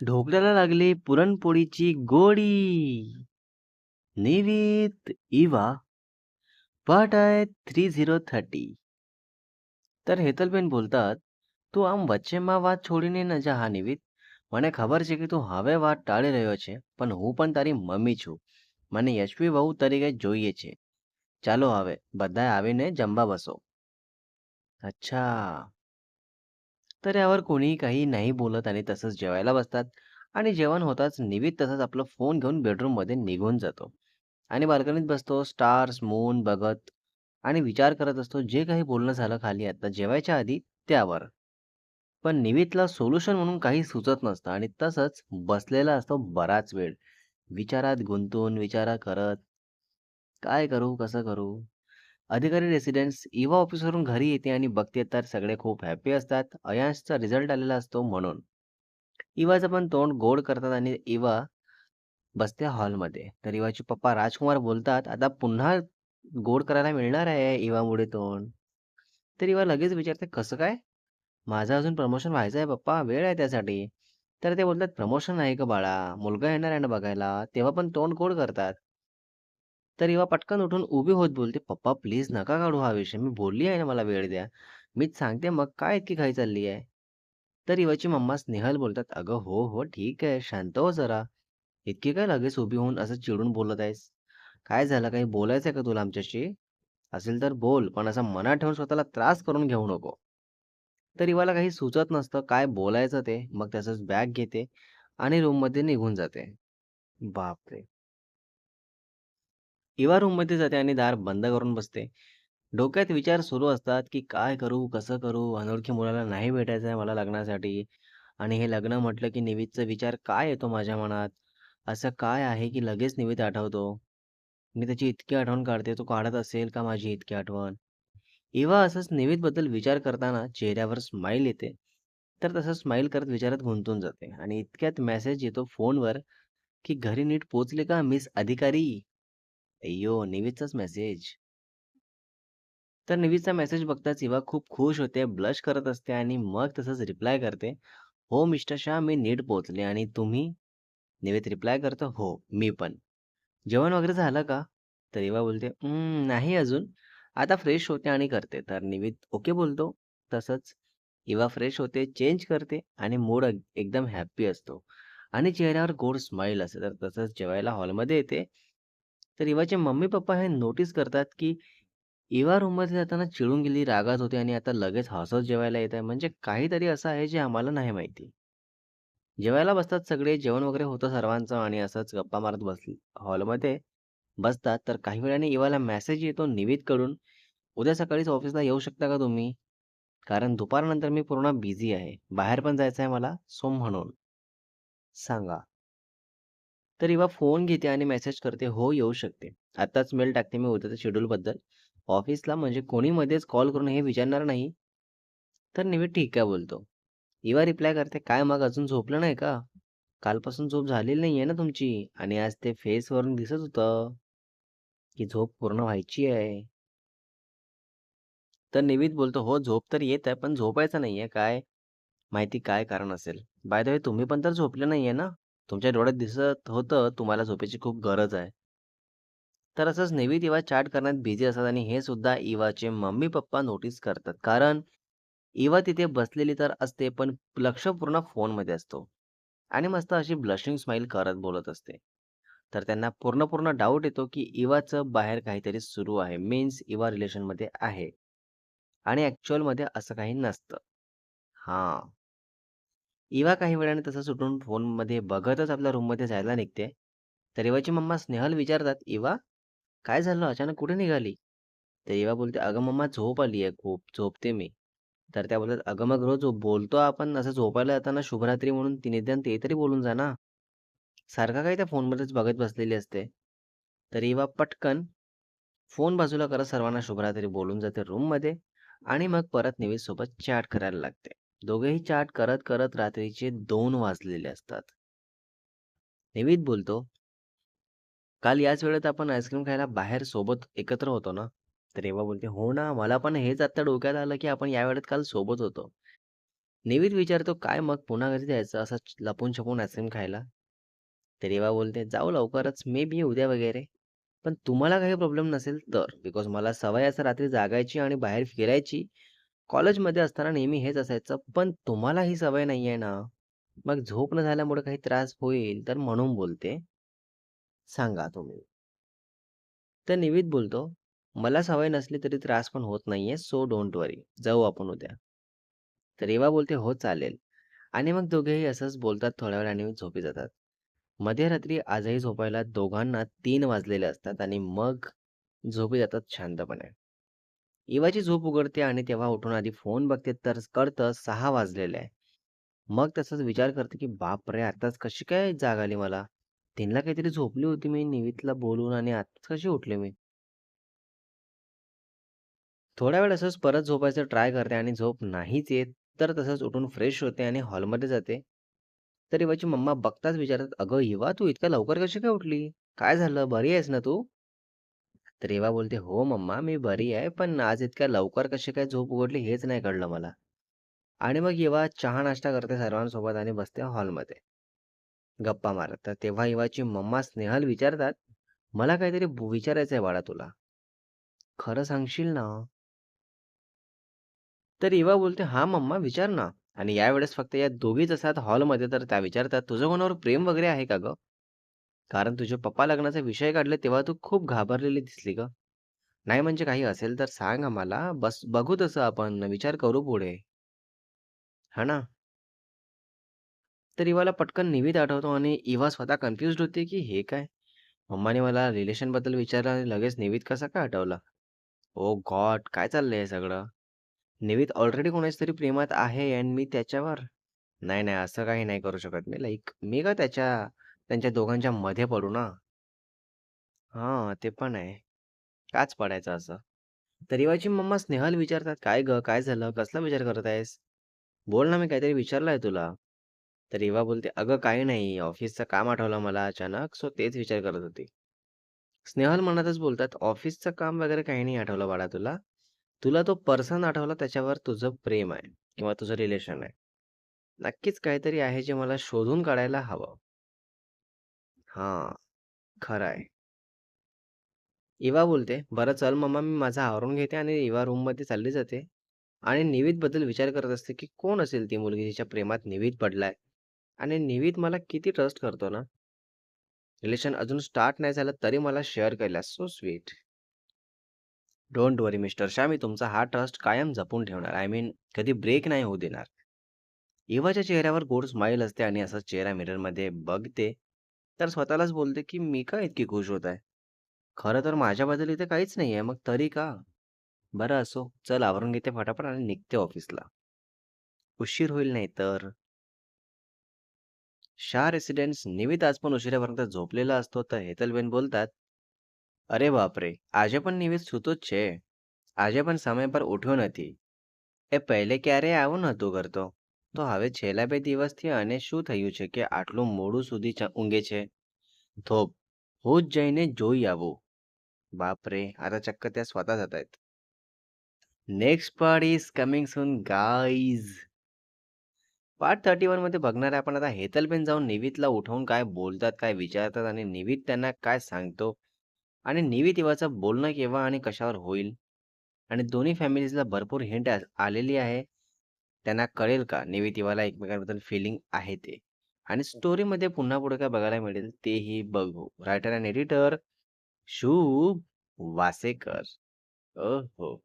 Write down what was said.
ढोकळ्याला लागली पुरणपोळीची गोडी. निवित इवा पार्ट आहे 3030. तर હેતલબેન બોલतात, તું આમ વચ્ચેમાં વાત છોડીને ન જા હા નિવિત. મને ખબર છે કે તું હવે વાત ટાળી રહ્યો છે, પણ હું પણ તારી મમ્મી છું. મને યશવી વહુ તરીકે જોઈએ છે. ચાલો હવે બધાએ આવીને જમવા બસો. अच्छा. तर यावर कोणीही काही नाही बोलत आणि तसंच जेवायला बसतात. आणि जेवण होताच निवित तसंच आपला फोन घेऊन बेडरूममध्ये निघून जातो. आणि बाल्कनीत बसतो, स्टार्स, मून बघत आणि विचार करत असतो जे काही बोलणं झालं खाली आता जेवायच्या आधी त्यावर. पण निवितला सोल्युशन म्हणून काही सुचत नसतं आणि तसंच बसलेला असतो बराच वेळ. विचारात गुंतून विचार करत, काय करू, कसं करू? अधिकारी रेसिडेंट्स इवा ऑफिसवरून घरी येते आणि बघते तर सगळे खूप हॅपी असतात. अयांशचा रिझल्ट आलेला असतो म्हणून. इवाचं पण तोंड गोड करतात आणि इवा बसते हॉलमध्ये. तर इवाचे पप्पा राजकुमार बोलतात, "आता पुन्हा गोड करायला मिळणार आहे इवामुळे तोंड." तर इवा लगेच विचारते, "कसं काय? माझं अजून प्रमोशन व्हायचं आहे पप्पा, वेळ आहे त्यासाठी." तर ते बोलतात, "प्रमोशन नाही का बाळा, मुलगा येणार आहे ना बघायला, तेव्हा पण तोंड गोड करतात." तर इवा पटकन उठून उभी होत बोलते, "पप्पा प्लीज नका काढू हा विषय. मी बोलली आहे ना मला वेळ द्या. मीच सांगते मग काय इतकी घाई चालली आहे?" तर इवाची मम्मा स्नेहल बोलतात, "अगं हो, हो, ठीक आहे. शांत हो जरा. इतकी काय लगेच उभी होऊन असं चिडून बोलत आहेस? काय झालं? काही बोलायचंय का तुला आमच्याशी? असेल तर बोल, पण असं मनात ठेवून स्वतःला त्रास करून घेऊ नको." तर इवाला काही सुचत नसतं काय बोलायचं ते. मग तसंच बॅग घेते आणि रूममध्ये निघून जाते. बापरे! इवा रूममध्ये जाते आणि दार बंद करून बसते. डोक्यात विचार सुरू असतात, की काय करू, कसं करू? अनोळखी मुलाला नाही भेटायचं आहे मला लग्नासाठी आणि हे लग्न म्हटलं की निवितचा विचार काय येतो माझ्या मनात? असं काय आहे की लगेच निवित आठवतो? मी त्याची इतकी आठवण काढते, तो काढत असेल का माझी इतकी आठवण? इवा असंच निवितबद्दल विचार करताना चेहऱ्यावर स्माईल येते. तर तसं स्माईल करत विचारात गुंतून जाते आणि इतक्यात मेसेज येतो फोनवर, की "घरी नीट पोहोचले का मिस अधिकारी?" अय्यो! निवितचाच मेसेज. तर निवीचा मेसेज बघताच इवा खूप खुश होते, ब्लश करत असते आणि मग तसंच रिप्लाय करते, "हो मिस्टर शाह, मी नीट पोहोचले आणि तुम्ही?" निवेद रिप्लाय करतो, "हो, मी पण." "जेवण वगैरे झालं का?" तर इवा बोलते, नाही अजून. आता फ्रेश होते आणि करते." तर निवेद ओके बोलतो. तसंच इवा फ्रेश होते, चेंज करते आणि मूड एकदम हॅपी असतो आणि चेहऱ्यावर गोड स्माईल असते. तर तसंच जेवायला हॉलमध्ये येते. तर इवाचे मम्मी-पप्पा हे नोटीस करतात, की इवा रूममध्ये जाताना चिडून गेली, रागात होती आणि आता लगेच हसत जेवायला येत आहे. म्हणजे काहीतरी असं आहे जे आम्हाला नाही माहिती. जेवायला बसतात सगळे, जेवण वगैरे होतं सर्वांचं आणि असंच गप्पा मारत बसली हॉलमध्ये बसतात. तर काही वेळाने इवाला मेसेज येतो निविदकडून, "उद्या सकाळीच ऑफिसला येऊ शकता का तुम्ही? कारण दुपारनंतर मी पूर्ण बिझी आहे. बाहेर पण जायचं आहे मला, सो म्हणून सांगा." तर इवा फोन घेते आणि मेसेज करते, "हो, येऊ शकते. आत्ताच मेल टाकते मी उद्याच्या शेड्यूलबद्दल. ऑफिसला म्हणजे कोणी मध्येच कॉल करून हे विचारणार नाही." तर निविद ठीक आहे बोलतो. इवा रिप्लाय करते, "काय मग अजून झोपलं नाही का? कालपासून झोप झालेली नाहीये ना तुमची आणि आज ते फेसवरून दिसत होतं, की झोप पूर्ण व्हायची आहे." तर निविद बोलतो, "हो, झोप तर येत आहे, पण झोपायचं नाहीये. काय माहिती काय कारण असेल. बाय द वे तुम्ही पण तर झोपले नाहीये ना? तुमच्या डोळ्यात दिसत होतं तुम्हाला झोपेची खूप गरज आहे." तर असंच नेव्ही तेव्हा चॅट करण्यात बिझी असतात आणि हे सुद्धा इवाचे मम्मी-पप्पा नोटीस करतात. कारण इवा तिथे बसलेली तर असते, पण लक्ष पूर्ण फोनमध्ये असतो आणि मस्त अशी ब्लशिंग स्माईल करत बोलत असते. तर त्यांना पूर्ण पूर्ण डाऊट येतो, की इवाचं बाहेर काहीतरी सुरू आहे. मीन्स इवा रिलेशनमध्ये आहे आणि ॲक्चुअलमध्ये असं काही नसतं. हां. इवा काही वेळाने तसं सुटून फोनमध्ये बघतच आपल्या रूममध्ये जायला निघते. तर इवाची मम्मा स्नेहल विचारतात, "इवा, काय झालं? अचानक कुठे निघाली?" तर इवा बोलते, "अगं मम्मा झोप आली आहे खूप, झोपते मी." तर त्या बोलतात, "अगं मग रोज बोलतो आपण असं झोपायला जाताना शुभरात्री म्हणून ती निदान ते तरी बोलून जा ना. सारखा काय त्या फोनमध्येच बघत बसलेली असते." तर इवा पटकन फोन बाजूला करत सर्वांना शुभरात्री बोलून जाते रूममध्ये आणि मग परत निवेदसोबत चॅट करायला लागते. दोघेही चॅट करत करत रात्रीचे 2 वाजलेले असतात. निवेद बोलतो, "काल याच वेळेत आपण आईस्क्रीम खायला बाहेर सोबत एकत्र होतो ना?" तर एव्हा बोलते, "हो ना, मला पण हेच आत्ता डोक्यात आलं, की आपण या वेळेत काल सोबत होतो." निवित विचारतो, "काय मग पुन्हा कधी जायचं?" असं लपून-छपून आईस्क्रीम खायला. तर एव्हा बोलते, "जाऊ लवकरच, मे बी उद्या वगैरे. पण तुम्हाला काही प्रॉब्लेम नसेल तर. बिकॉज मला सवय असं रात्री जागायची आणि बाहेर फिरायची. कॉलेजमध्ये असताना नेहमी हेच असायचं. पण तुम्हाला ही सवय नाहीये ना. मग झोप न झाल्यामुळे काही त्रास होईल, तर म्हणून बोलते. सांगा तुम्ही." तर निवित बोलतो, "मला सवय नसली तरी त्रास पण होत नाहीये, सो डोंट वरी. जाऊ आपण उद्या." तर एव्हा बोलते, "हो चालेल." आणि मग दोघेही असंच बोलतात थोड्या वेळाने झोपी जातात. मध्यरात्री आजही झोपायला दोघांना 3 वाजलेले असतात आणि मग झोपी जातात शांतपणे. इवाची झोप उघडते आणि तेव्हा उठून आधी फोन बघते तर कळतं 6 वाजलेले आहे. मग तसाच विचार करते, की बापरे! आत्ताच कशी काय जाग आली मला? 3ला काहीतरी झोपली होती मी निवितला बोलून आणि आत्ताच कशी उठले मी? थोड्या वेळ असंच परत झोपायचं ट्राय करते आणि झोप नाहीच येत, तर तसंच उठून फ्रेश होते आणि हॉलमध्ये जाते. तर इवाची मम्मा बघताच विचारतात, "अगं इवा, तू इतक्या लवकर कशी काय उठली? काय झालं? बरी आहेस ना तू?" तर इवा बोलते, "हो मम्मा, मी बरी आहे, पण आज इतक्या लवकर कशी काय झोप उघडली हेच नाही कळलं मला." आणि मग इवा चहा नाश्ता करते सर्वांसोबत आणि बसते हॉलमध्ये गप्पा मारत. तर तेव्हा इवाची मम्मा स्नेहल विचारतात, "मला काहीतरी विचारायचं आहे बाळा तुला. खरं सांगशील ना?" तर इवा बोलते, "हां मम्मा, विचार ना." आणि यावेळेस फक्त या दोघीच असतात हॉलमध्ये, तर त्या विचारतात, "तुझं कोणावर प्रेम वगैरे आहे का गं? कारण तुझे पप्पा लग्नाचा विषय काढले तेव्हा तू खूप घाबरलेली दिसली गं." "नाही म्हणजे काही असेल तर सांग आम्हाला. बस बघू तसं आपण विचार करू पुढे." हां ना? तर इवाला पटकन निवित आठवतो आणि इवा स्वतः कन्फ्युज्ड होते, की हे काय? मम्माने मला रिलेशनबद्दल विचारलं आणि लगेच निवित कसा काय आठवला? ओह गॉड! काय चाललंय हे सगळं? निवित ऑलरेडी कोणाच्या तरी प्रेमात आहे आणि मी त्याच्यावर? नाही, नाही असं काही नाही करू शकत मी. लाइक मी का त्यांच्या दोघांच्या मध्ये पडू ना? हां, ते पण आहे. काच पडायचं असं? तर इवाची मम्मा स्नेहल विचारतात, "काय गं, काय झालं? कसला विचार करत आहेस? बोल ना, मी काहीतरी विचारलंय तुला." तर इवा बोलते, "अगं काही नाही, ऑफिसचं काम आठवलं मला अचानक, सो तेच विचार करत होती." स्नेहल मनातच बोलतात, "ऑफिसचं काम वगैरे काही नाही आठवलं बाळा तुला. तुला तो पर्सन आठवला त्याच्यावर तुझं प्रेम आहे किंवा तुझं रिलेशन आहे. नक्कीच काहीतरी आहे जे मला शोधून काढायला हवं." हां, खरं आहे. इवा बोलते, "बरं चल मम्मा, मी माझं आवरून घेते." आणि इवा रूममध्ये चालली जाते आणि निवीदबद्दल विचार करत असते, की कोण असेल ती मुलगी जिच्या प्रेमात निवीद पडलाय आणि निवीद मला किती ट्रस्ट करतो ना. रिलेशन अजून स्टार्ट नाही झालं तरी मला शेअर केलं. So sweet. Don't worry mister शा, मी तुमचा हा ट्रस्ट कायम जपून ठेवणार. आय मीन कधी ब्रेक नाही होऊ देणार. इवाच्या चेहऱ्यावर गोड स्माईल असते आणि असाच चेहरा मिररमध्ये बघते, तर स्वतःलाच बोलते, की मी का इतकी खुश होत आहे? खरं तर माझ्याबद्दल इथे काहीच नाहीये, मग तरी का? बरं असो, चल आवरून घेते फटाफट आणि निघते ऑफिसला. उशीर होईल नाही तर. शाह रेसिडेन्स निवित आज पण उशिरापर्यंत झोपलेला असतो, तर हेतलबेन बोलतात, "અરે બાપરે! આજે પણ નિવેશ સૂતો જ છે. આજે પણ સમય પર ઉઠ્યો નથી. એ પહેલે ક્યારેય આવું નહોતું કરતો. તો હવે છેલ્લા 2 દિવસથી આને શું થયું છે કે આટલું મોડું સુધી ઊંઘે છે? થોભ, હું જ જઈને જોઈ આવું." बापरे! आता चक्क त्या स्वतः जात आहेत. Next part is coming soon guys. Part 31 मध्ये बघणार आहे आपण आता हेतलबेन जाऊन निवितला उठवून काय बोलतात, काय विचारतात आणि निवित त्यांना काय सांगतो आणि निवित इवाचं बोलणं केव्हा आणि कशावर होईल आणि दोन्ही फॅमिलीजला भरपूर हिंट आलेली आहे. त्यांना कळेल का निवित इवाला एकमेकांबद्दल फीलिंग आहे ते आणि स्टोरीमध्ये पुन्हा पुढे काय बघायला मिळेल तेही बघू. रायटर अँड एडिटर शुभ वासेकर. हो.